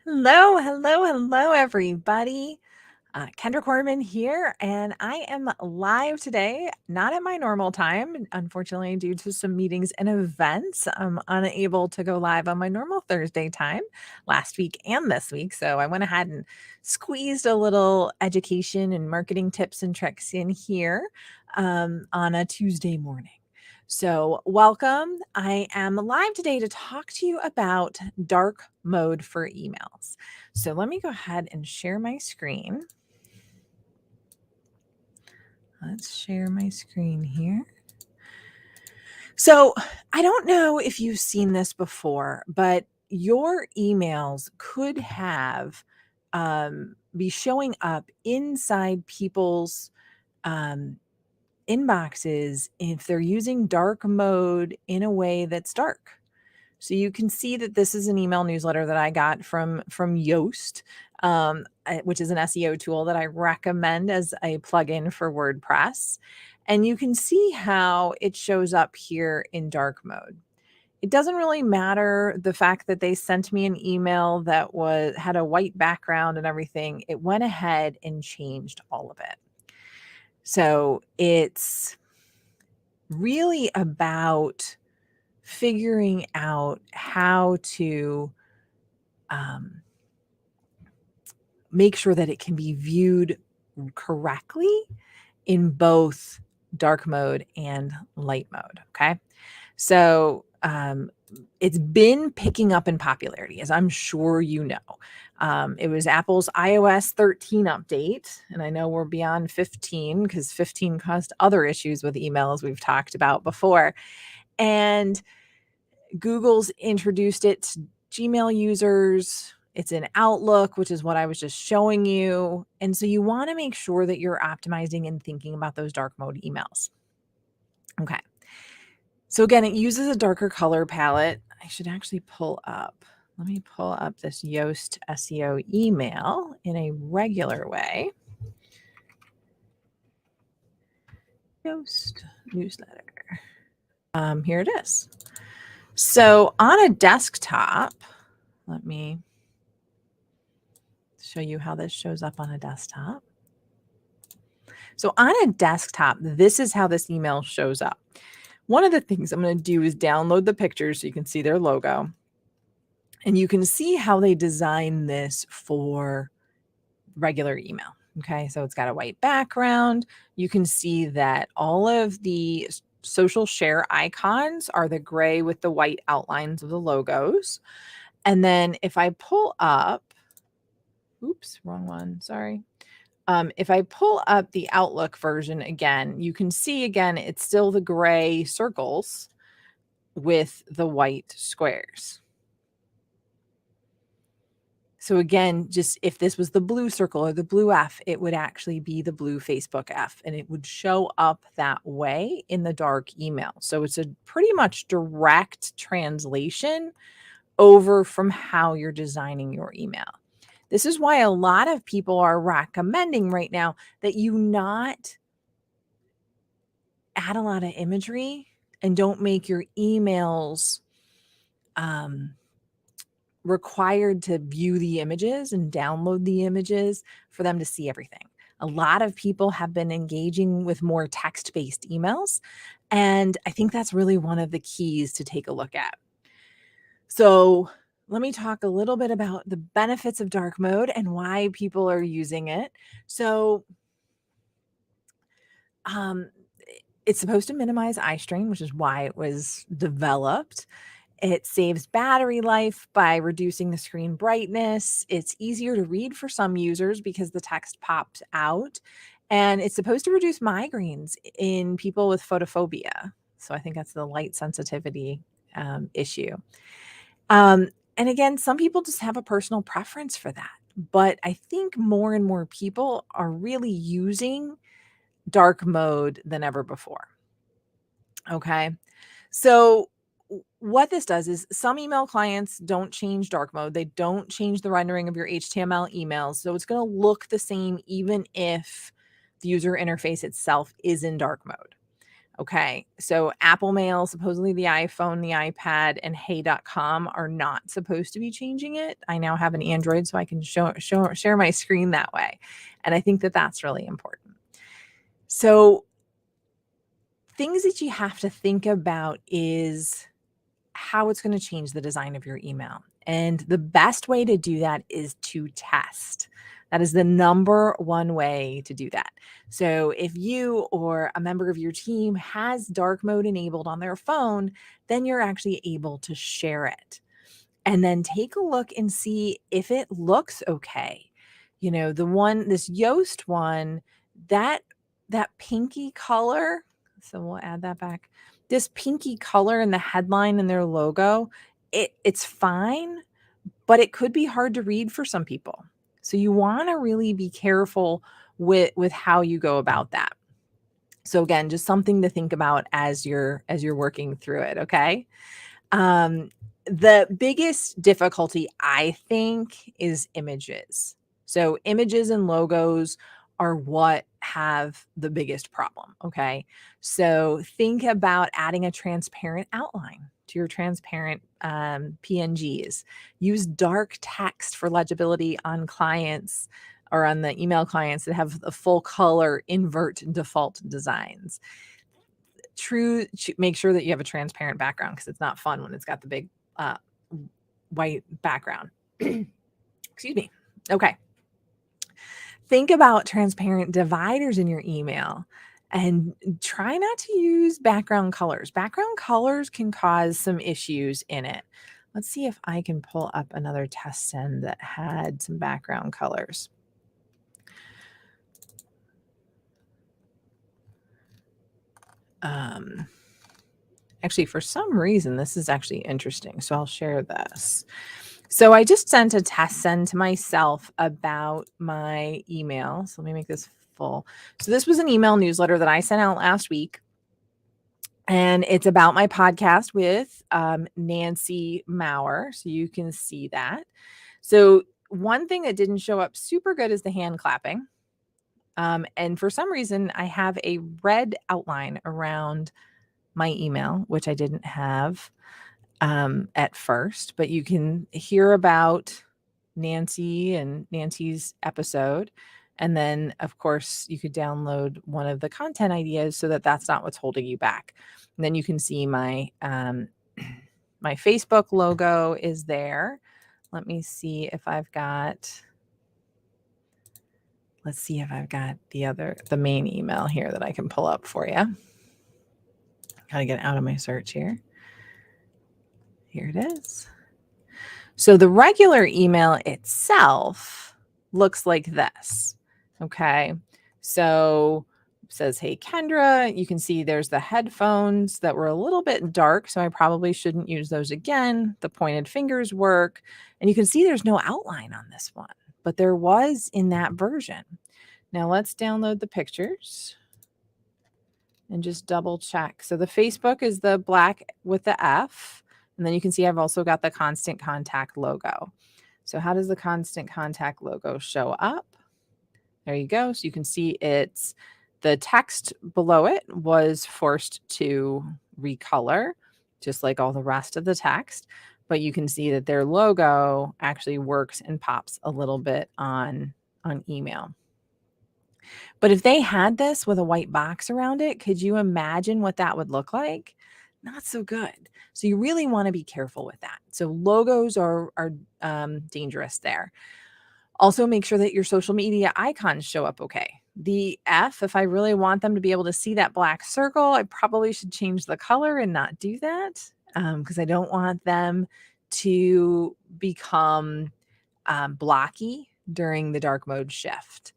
Hello, hello, hello, everybody. Kendra Corman here, and I am live today, not at my normal time. Unfortunately, due to some meetings and events, I'm unable to go live on my normal Thursday time last week and this week. So I went ahead and squeezed a little education and marketing tips and tricks in here on a Tuesday morning. So, welcome. I am live today to talk to you about dark mode for emails. So, let me go ahead and share my screen. Let's share my screen here. So, I don't know if you've seen this before, but your emails could have be showing up inside people's um, inboxes if they're using dark mode in a way that's dark. So you can see that this is an email newsletter that I got from Yoast, which is an SEO tool that I recommend as a plugin for WordPress. And you can see how it shows up here in dark mode. It doesn't really matter the fact that they sent me an email that had a white background and everything. It went ahead and changed all of it. So it's really about figuring out how to make sure that it can be viewed correctly in both dark mode and light mode. Okay. So it's been picking up in popularity, as I'm sure you know. It was Apple's iOS 13 update, and I know we're beyond 15 because 15 caused other issues with emails we've talked about before. And Google's introduced it to Gmail users. It's in Outlook, which is what I was just showing you. And so you want to make sure that you're optimizing and thinking about those dark mode emails. Okay. So again, it uses a darker color palette. I should actually let me pull up this Yoast SEO email in a regular way. Yoast newsletter. Here it is. So on a desktop, let me show you how this shows up on a desktop. So on a desktop, this is how this email shows up. One of the things I'm going to do is download the pictures so you can see their logo. And you can see how they design this for regular email. Okay, so it's got a white background. You can see that all of the social share icons are the gray with the white outlines of the logos. And then if I pull up, oops, wrong one, sorry. If I pull up the Outlook version again, you can see again, it's still the gray circles with the white squares. So again, just if this was the blue circle or the blue F, it would actually be the blue Facebook F, and it would show up that way in the dark email. So it's a pretty much direct translation over from how you're designing your email. This is why a lot of people are recommending right now that you not add a lot of imagery and don't make your emails required to view the images and download the images for them to see everything. A lot of people have been engaging with more text-based emails, and I think that's really one of the keys to take a look at. So let me talk a little bit about the benefits of dark mode and why people are using it. So it's supposed to minimize eye strain, which is why it was developed. It saves battery life by reducing the screen brightness. It's easier to read for some users because the text pops out. And it's supposed to reduce migraines in people with photophobia. So I think that's the light sensitivity issue. And again, some people just have a personal preference for that. But I think more and more people are really using dark mode than ever before. Okay. So what this does is some email clients don't change dark mode. They don't change the rendering of your HTML emails. So it's going to look the same even if the user interface itself is in dark mode. Okay, so Apple Mail, supposedly the iPhone, the iPad, and Hey.com are not supposed to be changing it. I now have an Android, so I can share my screen that way, and I think that that's really important. So things that you have to think about is how it's going to change the design of your email. And the best way to do that is to test. That is the number one way to do that. So if you or a member of your team has dark mode enabled on their phone, then you're actually able to share it. And then take a look and see if it looks okay. This Yoast one, that that pinky color, so we'll add that back. This pinky color in the headline and their logo, it's fine, but it could be hard to read for some people. So you want to really be careful with how you go about that. So again, just something to think about as you're working through it, okay? The biggest difficulty, I think, is images. So images and logos are what have the biggest problem. Okay. So think about adding a transparent outline to your transparent PNGs. Use dark text for legibility on clients or on the email clients that have the full color invert default designs. Make sure that you have a transparent background because it's not fun when it's got the big uh, white background. Excuse me. Okay. Think about transparent dividers in your email and try not to use background colors. Background colors can cause some issues in it. Let's see if I can pull up another test send that had some background colors. Actually, for some reason, this is actually interesting. So I'll share this. So I just sent a test send to myself about my email. So let me make this full. So this was an email newsletter that I sent out last week. And it's about my podcast with Nancy Maurer. So you can see that. So one thing that didn't show up super good is the hand clapping. And for some reason, I have a red outline around my email, which I didn't have at first, but you can hear about Nancy and Nancy's episode. And then, of course, you could download one of the content ideas so that that's not what's holding you back. And then you can see my my Facebook logo is there. Let me see if I've got. Let's see if I've got the main email here that I can pull up for you. Gotta get out of my search here. Here it is. So the regular email itself looks like this. Okay. So it says, "Hey, Kendra," you can see there's the headphones that were a little bit dark. So I probably shouldn't use those again. The pointed fingers work. And you can see there's no outline on this one, but there was in that version. Now let's download the pictures and just double check. So the Facebook is the black with the F. And then you can see I've also got the Constant Contact logo. So how does the Constant Contact logo show up? There you go. So you can see it's the text below it was forced to recolor, just like all the rest of the text. But you can see that their logo actually works and pops a little bit on email. But if they had this with a white box around it, could you imagine what that would look like? Not so good. So you really want to be careful with that. So logos are dangerous there. Also, make sure that your social media icons show up okay. The F, if I really want them to be able to see that black circle, I probably should change the color and not do that because I don't want them to become blocky during the dark mode shift.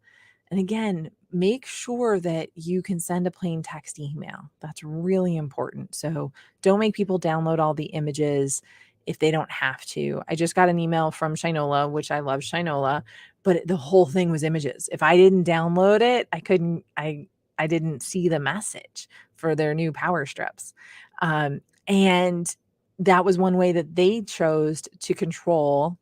And again, make sure that you can send a plain text email. That's really important. So don't make people download all the images if they don't have to. I just got an email from Shinola, which I love Shinola, but the whole thing was images. If I didn't download it, I didn't see the message for their new power strips. And that was one way that they chose to control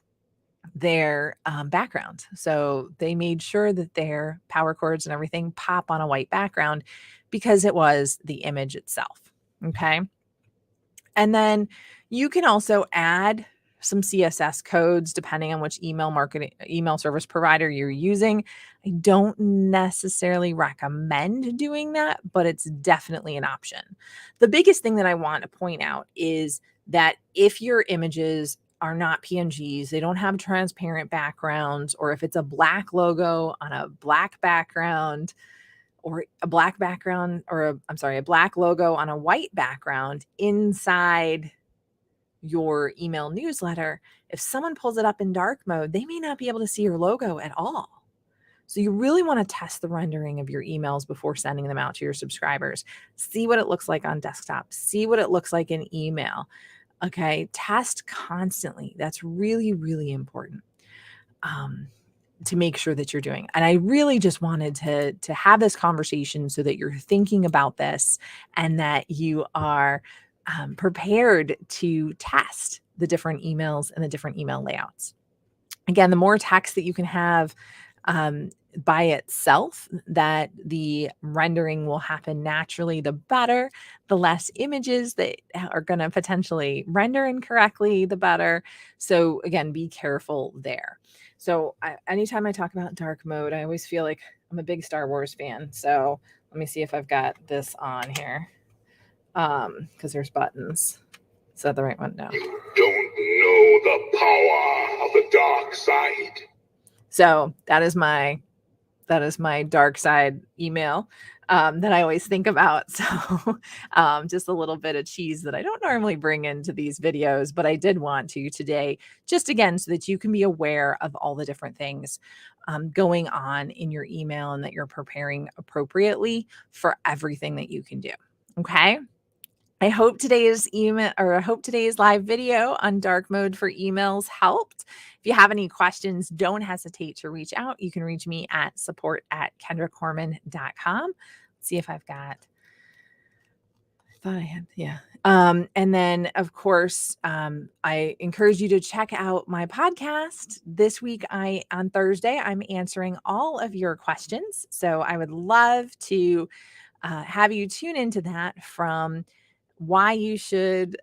their background. So they made sure that their power cords and everything pop on a white background because it was the image itself. Okay. And then you can also add some CSS codes depending on which email service provider you're using. I don't necessarily recommend doing that, but it's definitely an option. The biggest thing that I want to point out is that if your images are not PNGs, they don't have transparent backgrounds, or if it's a black logo on a black background, or a black background, or a black logo on a white background inside your email newsletter, if someone pulls it up in dark mode, they may not be able to see your logo at all. So you really want to test the rendering of your emails before sending them out to your subscribers. See what it looks like on desktop. See what it looks like in email. Okay, test constantly. That's really, really important. To make sure that you're doing. And I really just wanted to have this conversation so that you're thinking about this and that you are prepared to test the different emails and the different email layouts. Again, the more text that you can have by itself, that the rendering will happen naturally, the better. The less images that are going to potentially render incorrectly, the better. So again, be careful there. So anytime I talk about dark mode, I always feel like I'm a big Star Wars fan. So let me see if I've got this on here, because there's buttons. Is that the right one? No. You don't know the power of the dark side. So that is my dark side email that I always think about. So just a little bit of cheese that I don't normally bring into these videos, but I did want to today, just again, so that you can be aware of all the different things going on in your email and that you're preparing appropriately for everything that you can do. Okay. I hope today's live video on dark mode for emails helped. If you have any questions, don't hesitate to reach out. You can reach me at support@kendracorman.com. Let's see if I've got, I thought I had, yeah. And then of course, I encourage you to check out my podcast this week. On Thursday, I'm answering all of your questions. So I would love to have you tune into that, from why you should,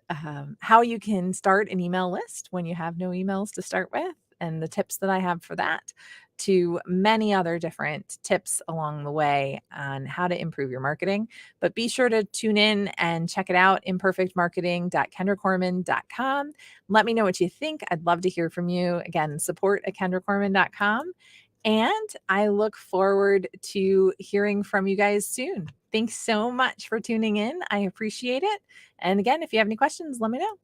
how you can start an email list when you have no emails to start with, and the tips that I have for that, to many other different tips along the way on how to improve your marketing. But be sure to tune in and check it out, imperfectmarketing.kendracorman.com. Let me know what you think. I'd love to hear from you. Again, support@kendracorman.com. And I look forward to hearing from you guys soon. Thanks so much for tuning in. I appreciate it. And again, if you have any questions, let me know.